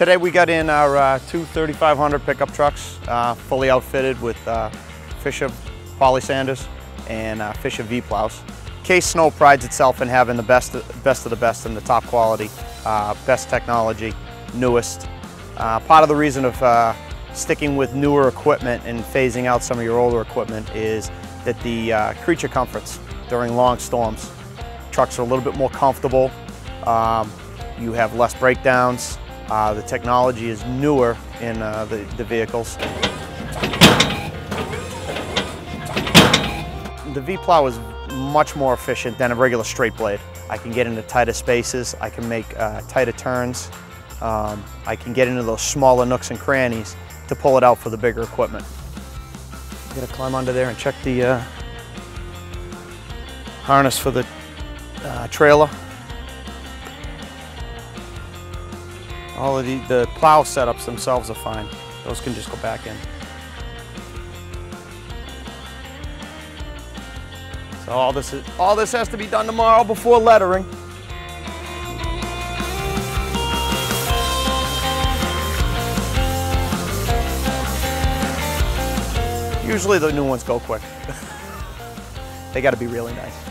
Today we got in our two 3500 pickup trucks, fully outfitted with Fisher Poly Sanders and Fisher V-Plows. Case Snow prides itself in having the best of the best and the top quality, best technology, newest. Part of the reason of sticking with newer equipment and phasing out some of your older equipment is that the creature comforts during long storms. Trucks are a little bit more comfortable. You have less breakdowns. The technology is newer in the vehicles. The V-Plow is much more efficient than a regular straight blade. I can get into tighter spaces, I can make tighter turns, I can get into those smaller nooks and crannies to pull it out for the bigger equipment. I'm gonna climb under there and check the harness for the trailer. All of the plow setups themselves are fine. Those can just go back in. So all this has to be done tomorrow before lettering. Usually the new ones go quick. They got to be really nice.